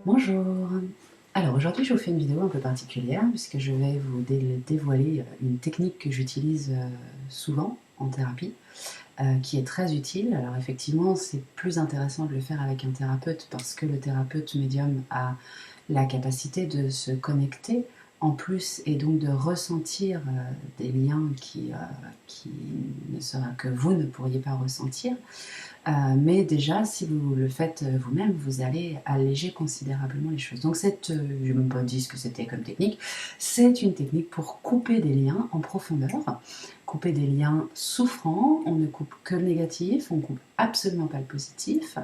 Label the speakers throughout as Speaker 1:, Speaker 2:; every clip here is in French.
Speaker 1: Bonjour. Alors aujourd'hui je vous fais une vidéo un peu particulière puisque je vais vous dévoiler une technique que j'utilise souvent en thérapie, qui est très utile. Alors effectivement c'est plus intéressant de le faire avec un thérapeute parce que le thérapeute médium a la capacité de se connecter en plus et donc de ressentir des liens qui ne sera que vous ne pourriez pas ressentir. Mais déjà, si vous le faites vous-même, vous allez alléger considérablement les choses. Donc, je n'ai même pas dit ce que c'était comme technique, c'est une technique pour couper des liens en profondeur, couper des liens souffrants, on ne coupe que le négatif, on ne coupe absolument pas le positif.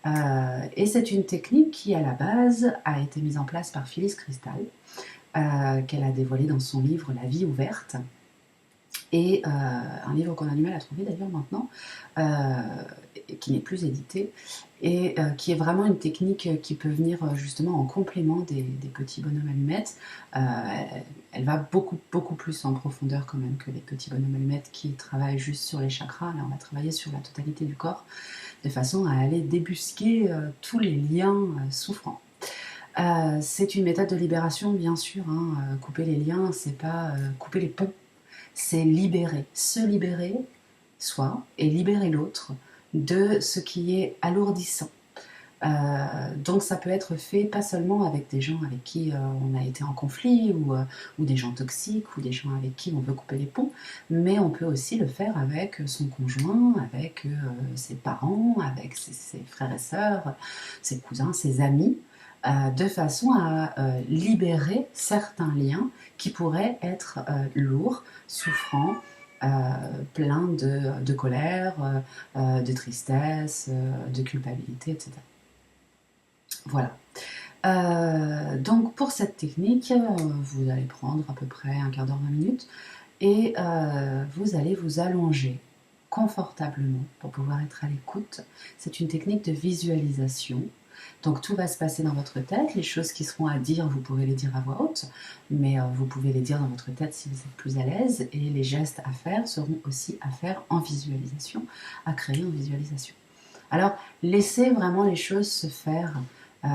Speaker 1: Et c'est une technique qui, à la base, a été mise en place par Phyllis Cristal, qu'elle a dévoilé dans son livre La vie ouverte. Et un livre qu'on a du mal à trouver d'ailleurs maintenant, qui n'est plus édité, et qui est vraiment une technique qui peut venir justement en complément des petits bonhommes allumettes. Elle va beaucoup plus en profondeur quand même que les petits bonhommes allumettes qui travaillent juste sur les chakras. Là, on va travailler sur la totalité du corps, de façon à aller débusquer tous les liens souffrants. C'est une méthode de libération, bien sûr. Hein. Couper les liens, c'est pas couper les ponts, c'est libérer, se libérer soi et libérer l'autre de ce qui est alourdissant. Donc ça peut être fait pas seulement avec des gens avec qui on a été en conflit ou des gens toxiques ou des gens avec qui on veut couper les ponts, mais on peut aussi le faire avec son conjoint, avec ses parents, avec ses frères et sœurs, ses cousins, ses amis, de façon à libérer certains liens qui pourraient être lourds, souffrants, pleins de colère, de tristesse, de culpabilité, etc. Voilà. Donc pour cette technique, vous allez prendre à peu près un quart d'heure, 20 minutes, et vous allez vous allonger confortablement pour pouvoir être à l'écoute. C'est une technique de visualisation. Donc tout va se passer dans votre tête. Les choses qui seront à dire, vous pourrez les dire à voix haute, mais vous pouvez les dire dans votre tête si vous êtes plus à l'aise. Et les gestes à faire seront aussi à faire en visualisation, à créer en visualisation. Alors laissez vraiment les choses se faire. Euh,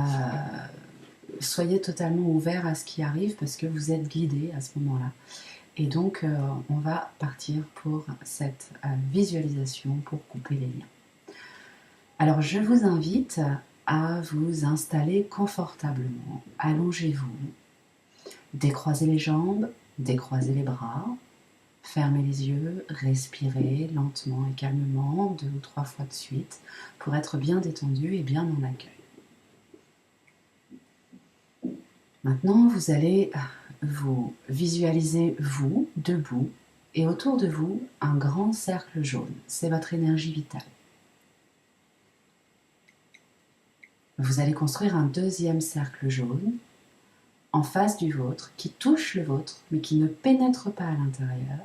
Speaker 1: Soyez totalement ouvert à ce qui arrive parce que vous êtes guidé à ce moment-là. Et donc, on va partir pour cette visualisation pour couper les liens. Alors, je vous invite à vous installer confortablement. Allongez-vous, décroisez les jambes, décroisez les bras, fermez les yeux, respirez lentement et calmement 2 ou 3 fois de suite pour être bien détendu et bien en accueil. Maintenant, vous allez vous visualiser, vous, debout, et autour de vous, un grand cercle jaune. C'est votre énergie vitale. Vous allez construire un deuxième cercle jaune en face du vôtre, qui touche le vôtre, mais qui ne pénètre pas à l'intérieur.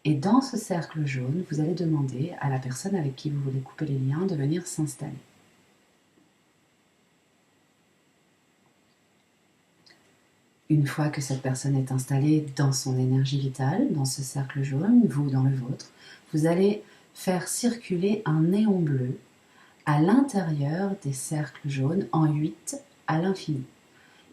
Speaker 1: Et dans ce cercle jaune, vous allez demander à la personne avec qui vous voulez couper les liens de venir s'installer. Une fois que cette personne est installée dans son énergie vitale, dans ce cercle jaune, vous dans le vôtre, vous allez faire circuler un néon bleu à l'intérieur des cercles jaunes en 8 à l'infini.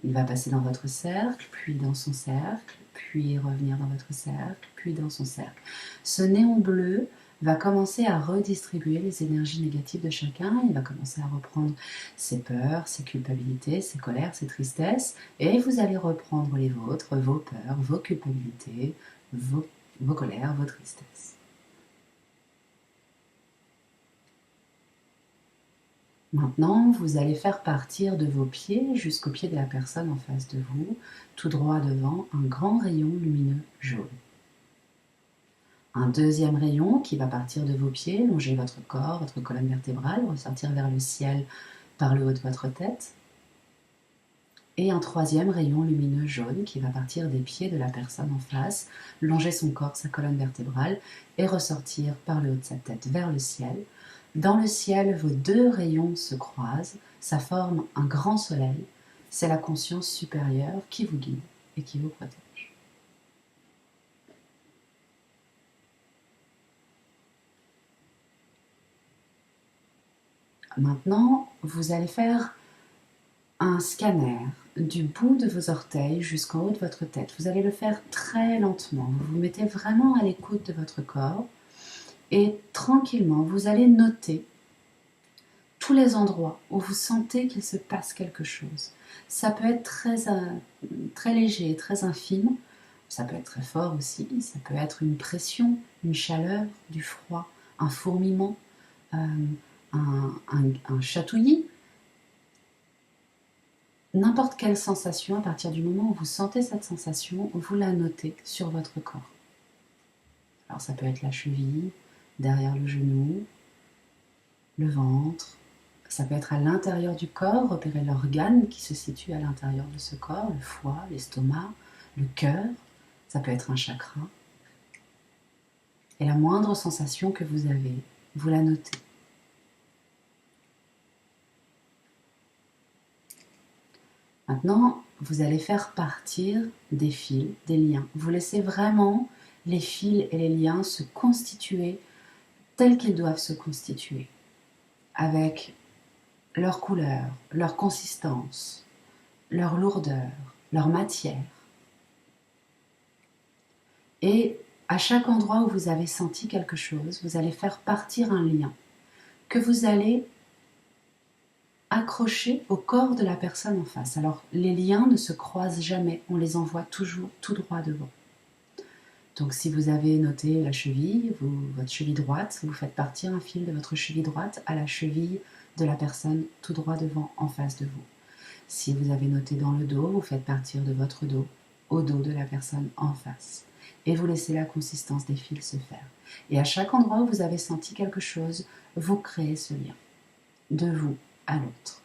Speaker 1: Il va passer dans votre cercle, puis dans son cercle, puis revenir dans votre cercle, puis dans son cercle. Ce néon bleu va commencer à redistribuer les énergies négatives de chacun. Il va commencer à reprendre ses peurs, ses culpabilités, ses colères, ses tristesses, et vous allez reprendre les vôtres, vos peurs, vos culpabilités, vos colères, vos tristesses. Maintenant, vous allez faire partir de vos pieds jusqu'aux pieds de la personne en face de vous, tout droit devant, un grand rayon lumineux jaune. Un deuxième rayon qui va partir de vos pieds, longer votre corps, votre colonne vertébrale, ressortir vers le ciel par le haut de votre tête. Et un troisième rayon lumineux jaune qui va partir des pieds de la personne en face, longer son corps, sa colonne vertébrale, et ressortir par le haut de sa tête vers le ciel. Dans le ciel, vos deux rayons se croisent, ça forme un grand soleil. C'est la conscience supérieure qui vous guide et qui vous protège. Maintenant, vous allez faire un scanner du bout de vos orteils jusqu'en haut de votre tête. Vous allez le faire très lentement. Vous vous mettez vraiment à l'écoute de votre corps et tranquillement, vous allez noter tous les endroits où vous sentez qu'il se passe quelque chose. Ça peut être très léger, très infime. Ça peut être très fort aussi. Ça peut être une pression, une chaleur, du froid, un fourmillement, un chatouillis. N'importe quelle sensation, à partir du moment où vous sentez cette sensation, vous la notez sur votre corps. Alors ça peut être la cheville, derrière le genou, le ventre. Ça peut être à l'intérieur du corps, repérer l'organe qui se situe à l'intérieur de ce corps, le foie, l'estomac, le cœur. Ça peut être un chakra. Et la moindre sensation que vous avez, vous la notez. Maintenant, vous allez faire partir des fils, des liens. Vous laissez vraiment les fils et les liens se constituer tels qu'ils doivent se constituer, avec leur couleur, leur consistance, leur lourdeur, leur matière. Et à chaque endroit où vous avez senti quelque chose, vous allez faire partir un lien que vous allez accrocher au corps de la personne en face. Alors, les liens ne se croisent jamais, on les envoie toujours tout droit devant. Donc, si vous avez noté la cheville, votre cheville droite, vous faites partir un fil de votre cheville droite à la cheville de la personne tout droit devant, en face de vous. Si vous avez noté dans le dos, vous faites partir de votre dos au dos de la personne en face. Et vous laissez la consistance des fils se faire. Et à chaque endroit où vous avez senti quelque chose, vous créez ce lien, de vous à l'autre.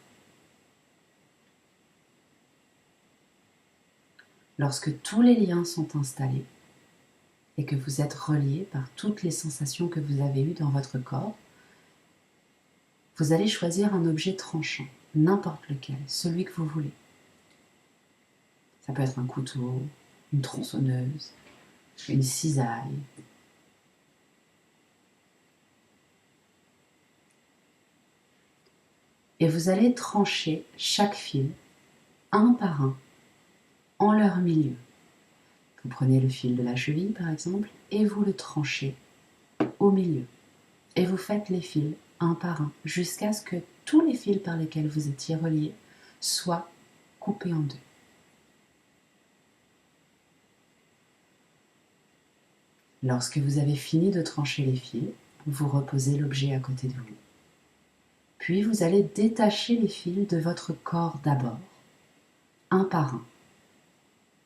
Speaker 1: Lorsque tous les liens sont installés et que vous êtes reliés par toutes les sensations que vous avez eues dans votre corps, vous allez choisir un objet tranchant, n'importe lequel, celui que vous voulez. Ça peut être un couteau, une tronçonneuse, une cisaille. Et vous allez trancher chaque fil, un par un, en leur milieu. Vous prenez le fil de la cheville, par exemple, et vous le tranchez au milieu. Et vous faites les fils un par un, jusqu'à ce que tous les fils par lesquels vous étiez reliés soient coupés en deux. Lorsque vous avez fini de trancher les fils, vous reposez l'objet à côté de vous. Puis vous allez détacher les fils de votre corps d'abord, un par un.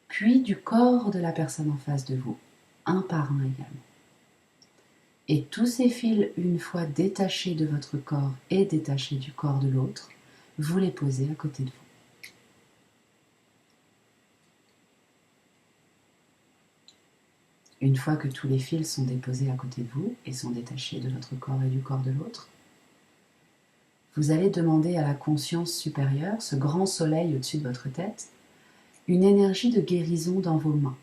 Speaker 1: Puis du corps de la personne en face de vous, un par un également. Et tous ces fils, une fois détachés de votre corps et détachés du corps de l'autre, vous les posez à côté de vous. Une fois que tous les fils sont déposés à côté de vous et sont détachés de votre corps et du corps de l'autre, vous allez demander à la conscience supérieure, ce grand soleil au-dessus de votre tête, une énergie de guérison dans vos mains.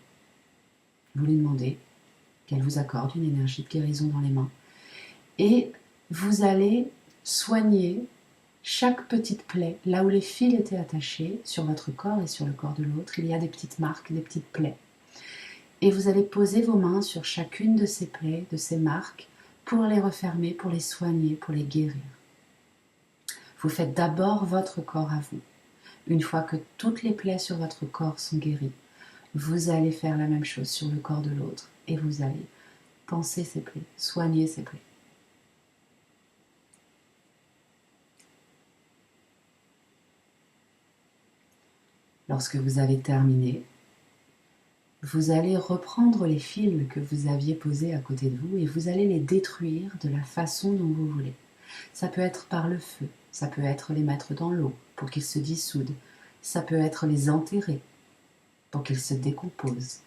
Speaker 1: Vous lui demandez qu'elle vous accorde une énergie de guérison dans les mains. Et vous allez soigner chaque petite plaie, là où les fils étaient attachés, sur votre corps et sur le corps de l'autre, il y a des petites marques, des petites plaies. Et vous allez poser vos mains sur chacune de ces plaies, de ces marques, pour les refermer, pour les soigner, pour les guérir. Vous faites d'abord votre corps à vous. Une fois que toutes les plaies sur votre corps sont guéries, vous allez faire la même chose sur le corps de l'autre et vous allez panser ces plaies, soigner ces plaies. Lorsque vous avez terminé, vous allez reprendre les fils que vous aviez posés à côté de vous et vous allez les détruire de la façon dont vous voulez. Ça peut être par le feu, ça peut être les mettre dans l'eau pour qu'ils se dissoudent, ça peut être les enterrer pour qu'ils se décomposent.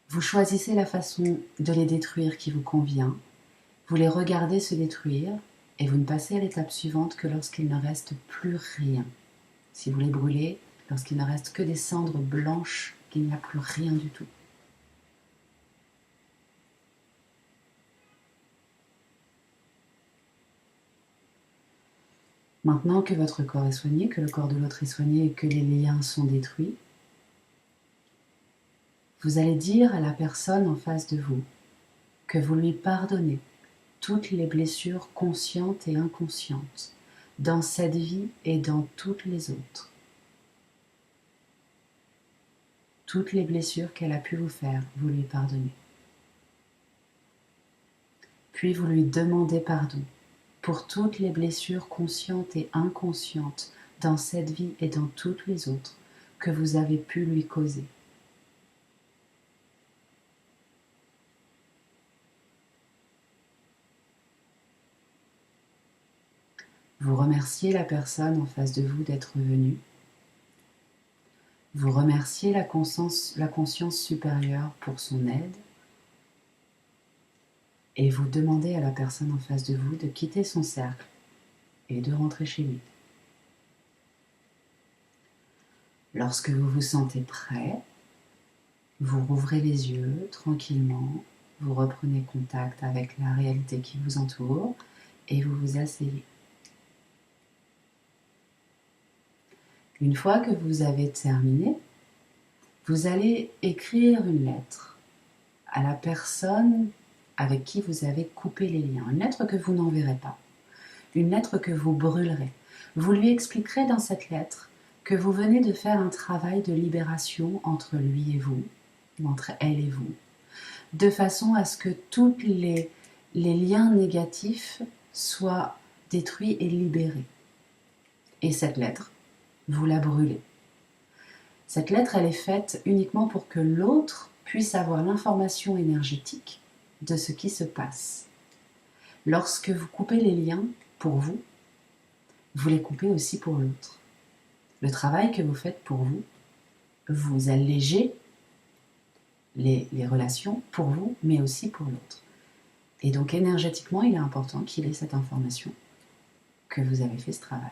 Speaker 1: Vous choisissez la façon de les détruire qui vous convient, vous les regardez se détruire et vous ne passez à l'étape suivante que lorsqu'il ne reste plus rien. Si vous les brûlez, lorsqu'il ne reste que des cendres blanches, qu'il n'y a plus rien du tout. Maintenant que votre corps est soigné, que le corps de l'autre est soigné et que les liens sont détruits, vous allez dire à la personne en face de vous que vous lui pardonnez toutes les blessures conscientes et inconscientes dans cette vie et dans toutes les autres. Toutes les blessures qu'elle a pu vous faire, vous lui pardonnez. Puis vous lui demandez pardon pour toutes les blessures conscientes et inconscientes dans cette vie et dans toutes les autres que vous avez pu lui causer. Vous remerciez la personne en face de vous d'être venue. Vous remerciez la conscience supérieure pour son aide. Et vous demandez à la personne en face de vous de quitter son cercle et de rentrer chez lui. Lorsque vous vous sentez prêt, vous rouvrez les yeux tranquillement, vous reprenez contact avec la réalité qui vous entoure et vous vous asseyez. Une fois que vous avez terminé, vous allez écrire une lettre à la personne avec qui vous avez coupé les liens. Une lettre que vous n'enverrez pas. Une lettre que vous brûlerez. Vous lui expliquerez dans cette lettre que vous venez de faire un travail de libération entre lui et vous, ou entre elle et vous, de façon à ce que tous les liens négatifs soient détruits et libérés. Et cette lettre, vous la brûlez. Cette lettre, elle est faite uniquement pour que l'autre puisse avoir l'information énergétique de ce qui se passe. Lorsque vous coupez les liens pour vous, vous les coupez aussi pour l'autre. Le travail que vous faites pour vous, vous allégez les relations pour vous, mais aussi pour l'autre. Et donc énergétiquement, il est important qu'il ait cette information que vous avez fait ce travail.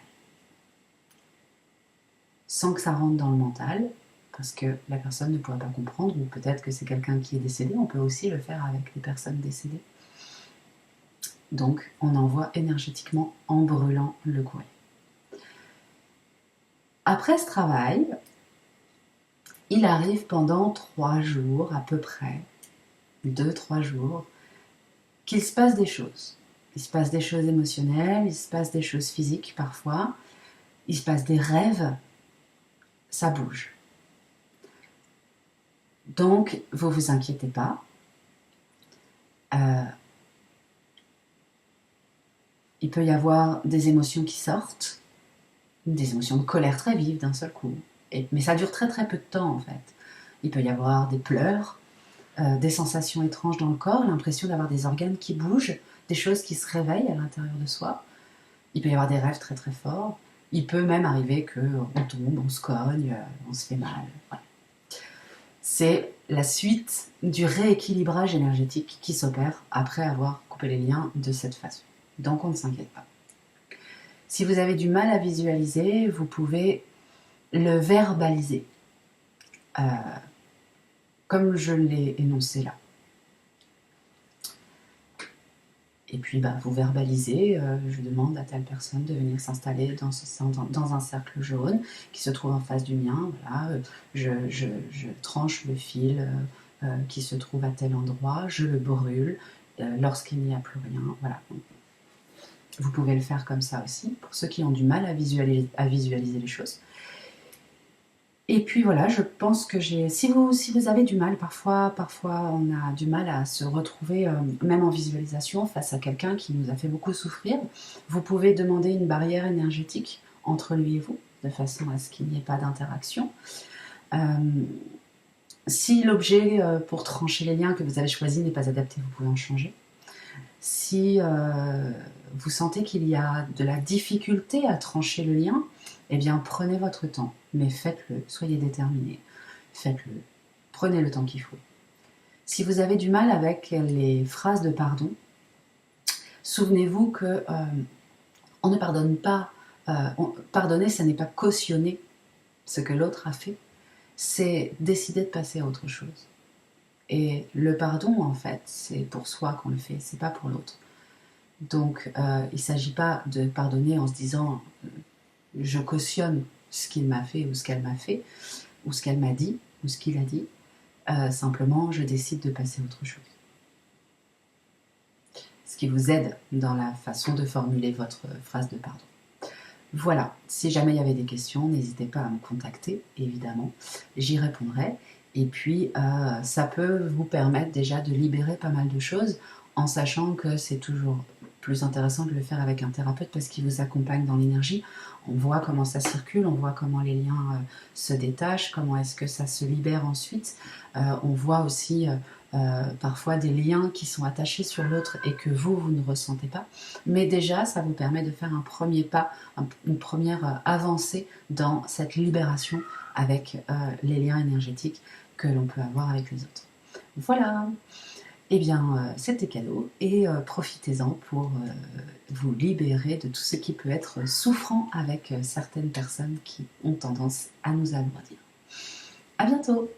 Speaker 1: Sans que ça rentre dans le mental, parce que la personne ne pourra pas comprendre, ou peut-être que c'est quelqu'un qui est décédé, on peut aussi le faire avec les personnes décédées. Donc, on envoie énergétiquement en brûlant le courrier. Après ce travail, il arrive pendant 3 jours à peu près, 2-3 jours, qu'il se passe des choses. Il se passe des choses émotionnelles, il se passe des choses physiques parfois, il se passe des rêves, ça bouge. Donc, vous vous inquiétez pas. Il peut y avoir des émotions qui sortent, des émotions de colère très vives d'un seul coup. Mais ça dure très très peu de temps en fait. Il peut y avoir des pleurs, des sensations étranges dans le corps, l'impression d'avoir des organes qui bougent, des choses qui se réveillent à l'intérieur de soi. Il peut y avoir des rêves très très forts. Il peut même arriver qu'on tombe, on se cogne, on se fait mal. Voilà. C'est la suite du rééquilibrage énergétique qui s'opère après avoir coupé les liens de cette façon. Donc on ne s'inquiète pas. Si vous avez du mal à visualiser, vous pouvez le verbaliser, comme je l'ai énoncé là. Et puis vous verbalisez, je demande à telle personne de venir s'installer dans un cercle jaune qui se trouve en face du mien. Voilà, je tranche le fil qui se trouve à tel endroit, je le brûle lorsqu'il n'y a plus rien. Voilà. Vous pouvez le faire comme ça aussi, pour ceux qui ont du mal à visualiser les choses. Et puis voilà, je pense que si vous avez du mal, parfois on a du mal à se retrouver, même en visualisation, face à quelqu'un qui nous a fait beaucoup souffrir, vous pouvez demander une barrière énergétique entre lui et vous, de façon à ce qu'il n'y ait pas d'interaction. Si l'objet pour trancher les liens que vous avez choisi n'est pas adapté, vous pouvez en changer. Si vous sentez qu'il y a de la difficulté à trancher le lien, eh bien prenez votre temps, mais faites-le, soyez déterminé, faites-le, prenez le temps qu'il faut. Si vous avez du mal avec les phrases de pardon, souvenez-vous que on ne pardonne pas, pardonner, ça n'est pas cautionner ce que l'autre a fait, c'est décider de passer à autre chose. Et le pardon, en fait, c'est pour soi qu'on le fait, c'est pas pour l'autre. Donc, il ne s'agit pas de pardonner en se disant je cautionne ce qu'il m'a fait ou ce qu'elle m'a fait, ou ce qu'elle m'a dit, ou ce qu'il a dit. Simplement, je décide de passer à autre chose. Ce qui vous aide dans la façon de formuler votre phrase de pardon. Voilà, si jamais il y avait des questions, n'hésitez pas à me contacter, évidemment, j'y répondrai. Et puis, ça peut vous permettre déjà de libérer pas mal de choses, en sachant que c'est toujours plus intéressant de le faire avec un thérapeute parce qu'il vous accompagne dans l'énergie. On voit comment ça circule, on voit comment les liens se détachent, comment est-ce que ça se libère ensuite. On voit aussi parfois des liens qui sont attachés sur l'autre et que vous ne ressentez pas. Mais déjà, ça vous permet de faire un premier pas, une première avancée dans cette libération avec les liens énergétiques que l'on peut avoir avec les autres. Voilà. Eh bien, c'était cadeau et profitez-en pour vous libérer de tout ce qui peut être souffrant avec certaines personnes qui ont tendance à nous alourdir. À bientôt!